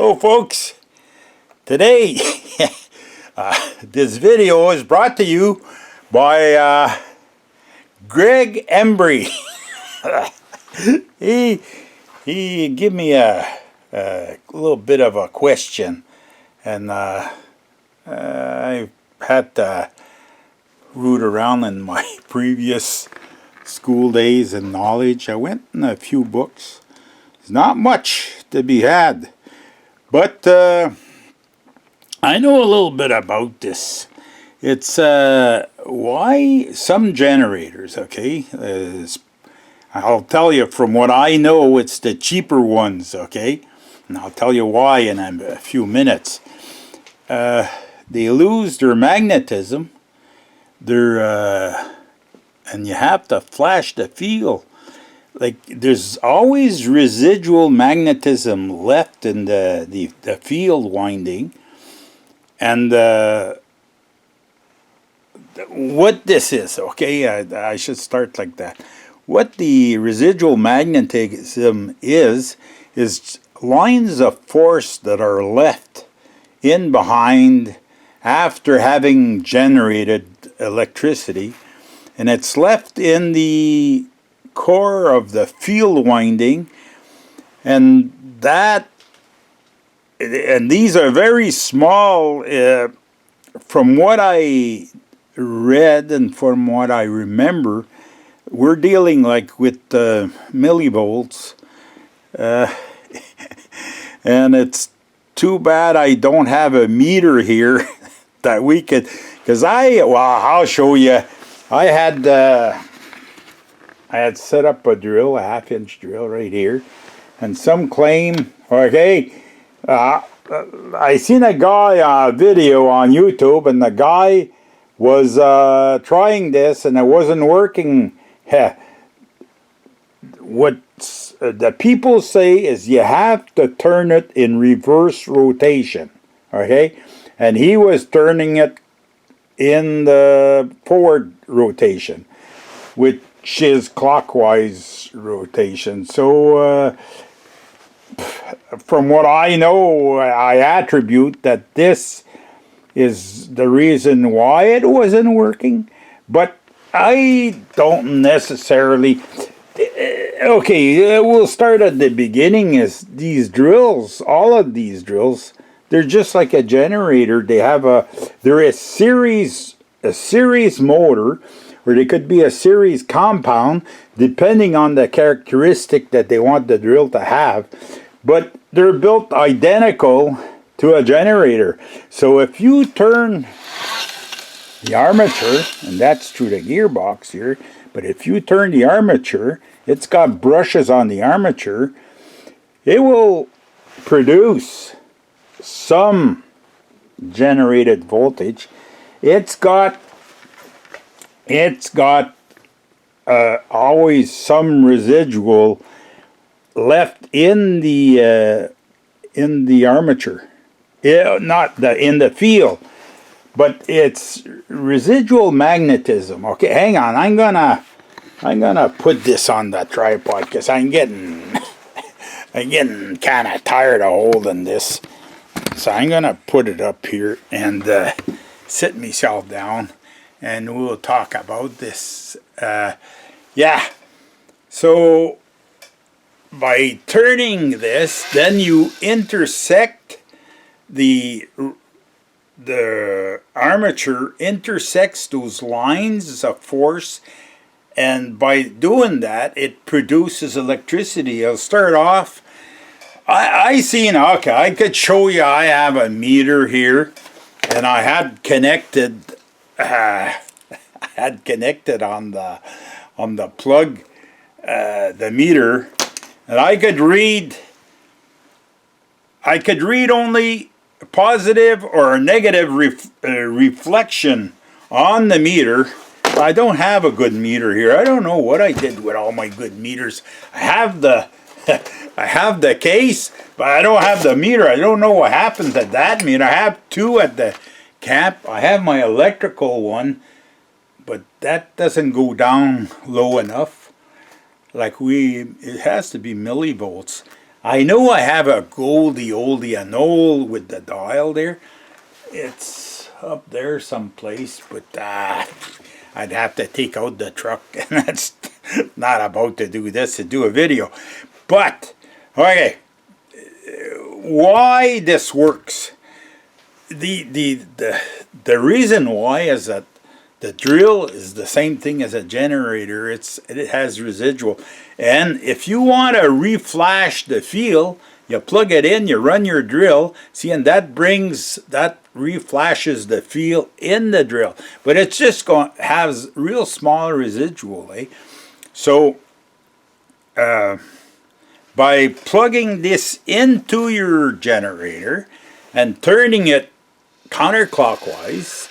Hello folks, today this video is brought to you by Greg Embry. he gave me a little bit of a question, and I had to root around in my previous school days and knowledge. I went in a few books. There's not much to be had, but I know a little bit about this. It's why some generators, okay, I'll tell you from what I know, it's the cheaper ones, okay, and I'll tell you why in a few minutes. They lose their magnetism, and you have to flash the field. Like, there's always residual magnetism left in the field winding. And what this is, okay, I should start like that. What the residual magnetism is lines of force that are left in behind after having generated electricity. And it's left in the core of the field winding, and these are very small. From what I read and from what I remember, we're dealing like with millivolts, and it's too bad I don't have a meter here that we could, because I'll show you. I had set up a drill, a 1/2-inch drill right here, and some claim, okay, I seen a guy video on YouTube, and the guy was trying this, and it wasn't working. What the people say is you have to turn it in reverse rotation, okay, and he was turning it in the forward rotation, which is clockwise rotation. So from what I know, I attribute that this is the reason why it wasn't working, but I don't necessarily. Okay, we'll start at the beginning. Is these drills, all of these drills, they're just like a generator. They're a series motor, or they could be a series compound, depending on the characteristic that they want the drill to have. But they're built identical to a generator. So if you turn the armature, and that's through the gearbox here, but if you turn the armature, it's got brushes on the armature, it will produce some generated voltage. It's got always some residual left in the armature, not in the field, but it's residual magnetism. Okay, hang on. I'm gonna put this on the tripod because I'm getting kind of tired of holding this. So I'm gonna put it up here and sit myself down, and we'll talk about this. Yeah. So by turning this, then you intersect the armature intersects those lines of force, and by doing that, it produces electricity. I'll start off. I seen, okay, I could show you. I have a meter here, and I had connected on the plug the meter, and I could read only positive or negative reflection on the meter. I don't have a good meter here. I don't know what I did with all my good meters. I have the case, but I don't have the meter. I don't know what happened to that meter. I have two at the camp. I have my electrical one, but that doesn't go down low enough. Like it has to be millivolts. I know I have a Goldie Oldie Anole with the dial there. It's up there someplace, but I'd have to take out the truck, and that's not about to do this, to do a video. But, okay, why this works. The reason why is that the drill is the same thing as a generator. It has residual. And if you want to reflash the field, you plug it in, you run your drill, see, and that reflashes the field in the drill. But it's just has real small residual, eh? So by plugging this into your generator and turning it counterclockwise,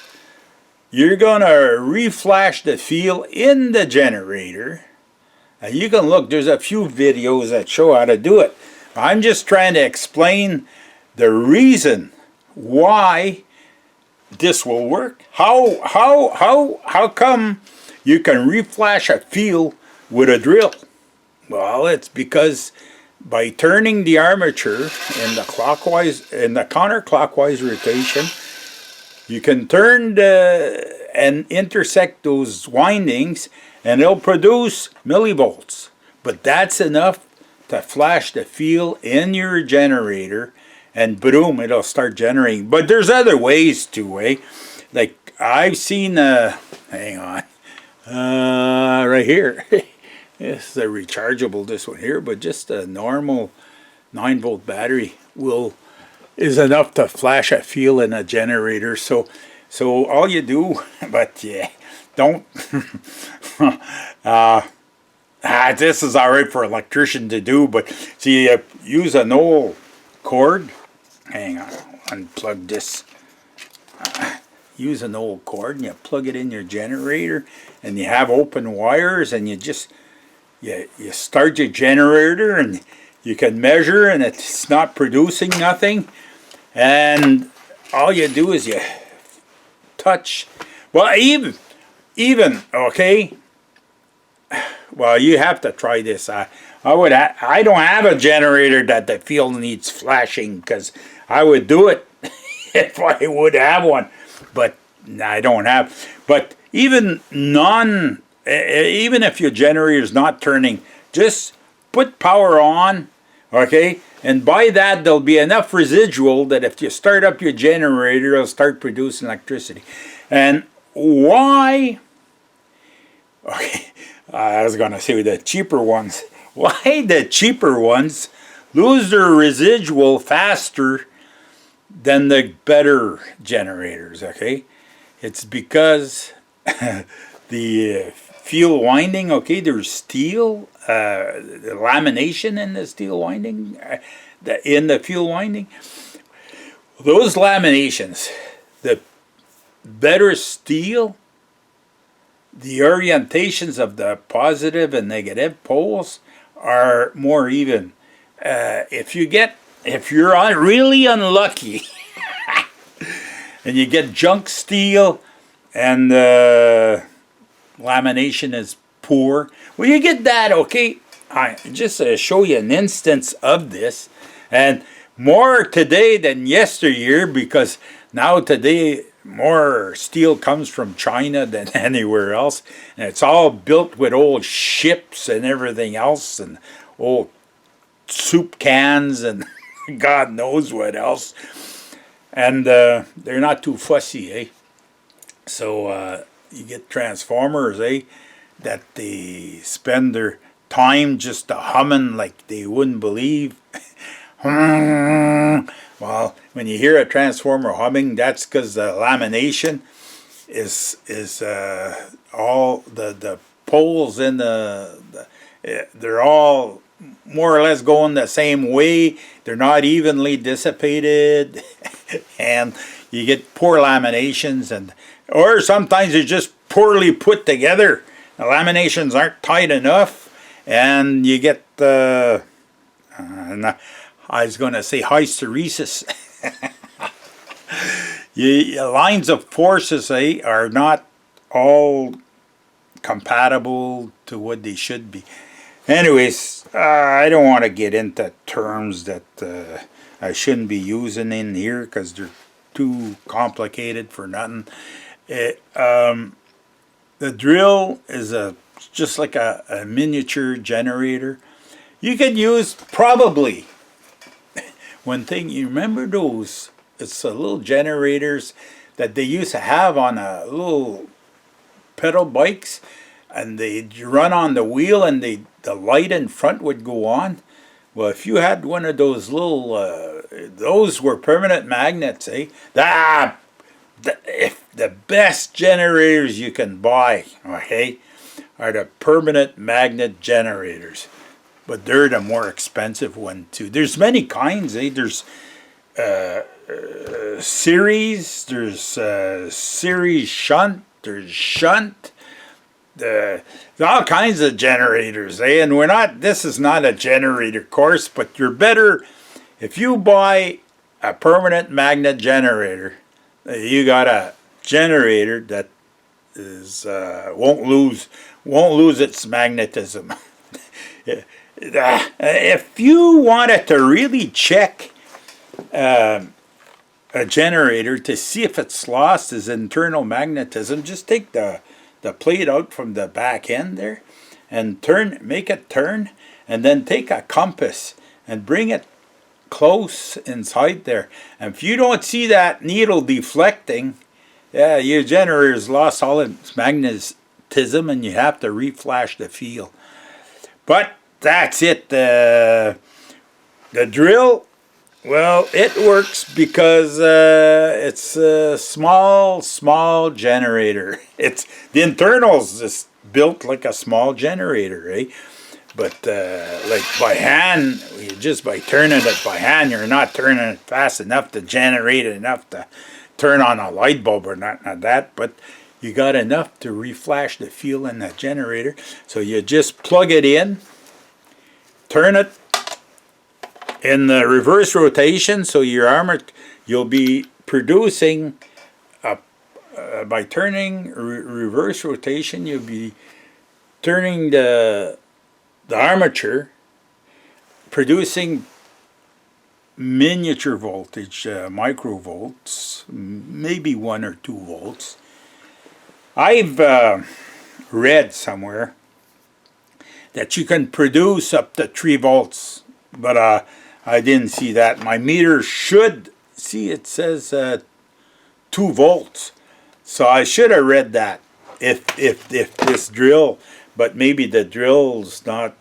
you're going to reflash the field in the generator. And you can look, there's a few videos that show how to do it. I'm just trying to explain the reason why this will work. How come you can reflash a field with a drill? Well, it's because by turning the armature in the counterclockwise rotation, you can turn and intersect those windings, and it'll produce millivolts. But that's enough to flash the field in your generator, and boom, it'll start generating. But there's other ways too, eh? Like I've seen, hang on, right here. This is a rechargeable, this one here, but just a normal 9-volt battery is enough to flash a field in a generator. So all you do, but yeah, don't. This is all right for an electrician to do, but see, you use an old cord. Hang on, unplug this. Use an old cord and you plug it in your generator, and you have open wires, and you just you start your generator, and you can measure, and it's not producing nothing. And all you do is you touch. Well, even okay. Well, you have to try this. I don't have a generator that the field needs flashing, because I would do it if I would have one, but I don't have. But even if your generator is not turning, just put power on, okay? And by that, there'll be enough residual that if you start up your generator, it'll start producing electricity. And why? Okay, I was going to say the cheaper ones. Why the cheaper ones lose their residual faster than the better generators, okay? It's because the field winding, okay, there's steel, the lamination in the steel winding, in the field winding. Those laminations, the better steel, the orientations of the positive and negative poles are more even. If you're really unlucky and you get junk steel and the lamination is poor, well, you get that, okay? I just show you an instance of this, and more today than yesteryear, because now today more steel comes from China than anywhere else, and it's all built with old ships and everything else, and old soup cans and God knows what else. And they're not too fussy, eh? So you get transformers, eh, that they spend their time just humming like they wouldn't believe. Well, when you hear a transformer humming, that's because the lamination is all the poles in they're all more or less going the same way. They're not evenly dissipated, and you get poor laminations, or sometimes they're just poorly put together. The laminations aren't tight enough, and you get I was going to say hysteresis. Lines of forces, are not all compatible to what they should be. Anyways, I don't want to get into terms that I shouldn't be using in here because they're too complicated for nothing. The drill is just like a miniature generator. You could use probably one thing. You remember those? It's little generators that they used to have on a little pedal bikes, and they'd run on the wheel, and the light in front would go on. Well, if you had one of those little, those were permanent magnets, eh? If the best generators you can buy, okay, are the permanent magnet generators. But they're the more expensive one too. There's many kinds, eh? There's series, there's series shunt, there's shunt. There's all kinds of generators, eh? And this is not a generator course, but you're better if you buy a permanent magnet generator. You got a generator that is won't lose its magnetism. If you wanted to really check a generator to see if it's lost its internal magnetism, just take the plate out from the back end there and make it turn, and then take a compass and bring it close inside there. And if you don't see that needle deflecting, yeah, your generator's lost all its magnetism and you have to reflash the feel. But that's it. The drill, well, it works because it's a small generator. The internals is built like a small generator, eh? But like by hand, just by turning it by hand, you're not turning it fast enough to generate enough to turn on a light bulb or not that. But you got enough to reflash the feel in that generator. So you just plug it in, turn it in the reverse rotation, so your you'll be producing by turning reverse rotation, you'll be turning the armature, producing miniature voltage, microvolts, maybe 1 or 2 volts. I've read somewhere that you can produce up to 3 volts, but I didn't see that. My meter should see, it says 2 volts, so I should have read that. If this drill, but maybe the drill's not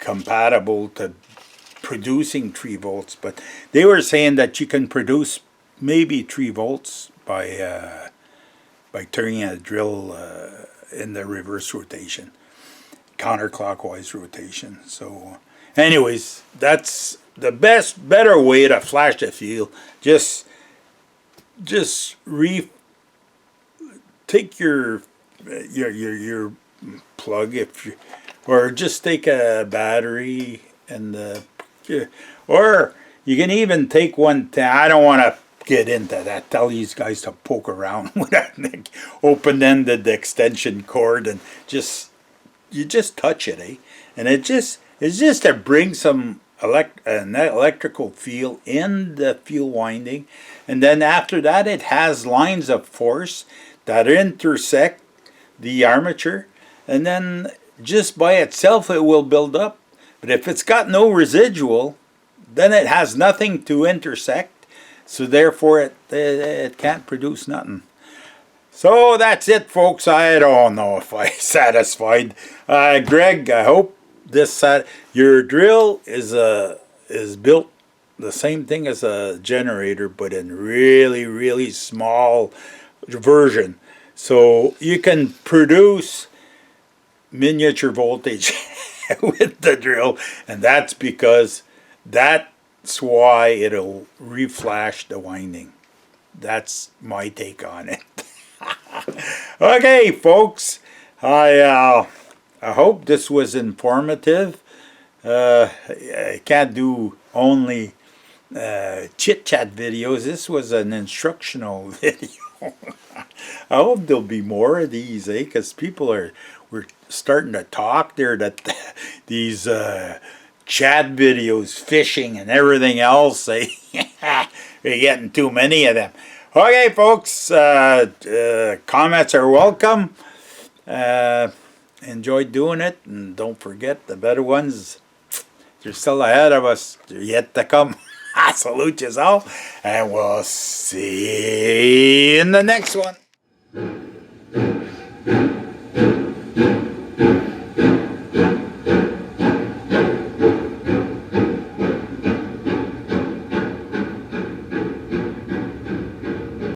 compatible to producing 3 volts, but they were saying that you can produce maybe 3 volts by turning a drill in the reverse rotation, counterclockwise rotation. So anyways, that's the better way to flash the feel. Just take your plug, or just take a battery and or you can even take one. I don't want to get into that. Tell these guys to poke around with that open-ended extension cord, and you just touch it, eh? And it's just to bring some an electrical feel in the field winding, and then after that it has lines of force that intersect the armature, and then just by itself it will build up. But if it's got no residual, then it has nothing to intersect, so therefore it can't produce nothing. So that's it, folks. I don't know if I satisfied Greg. I hope your drill is built the same thing as a generator, but in really small version, so you can produce miniature voltage with the drill, and that's because that's why it'll reflash the winding. That's my take on it. Okay, folks, I hope this was informative. I can't do only chit-chat videos. This was an instructional video. I hope there'll be more of these, because people are we're starting to talk there that these chat videos, fishing and everything else, they're getting too many of them. Okay, folks, comments are welcome. Enjoyed doing it, and don't forget the better ones. They're still ahead of us. They're yet to come. I salute you all, and we'll see you in the next one.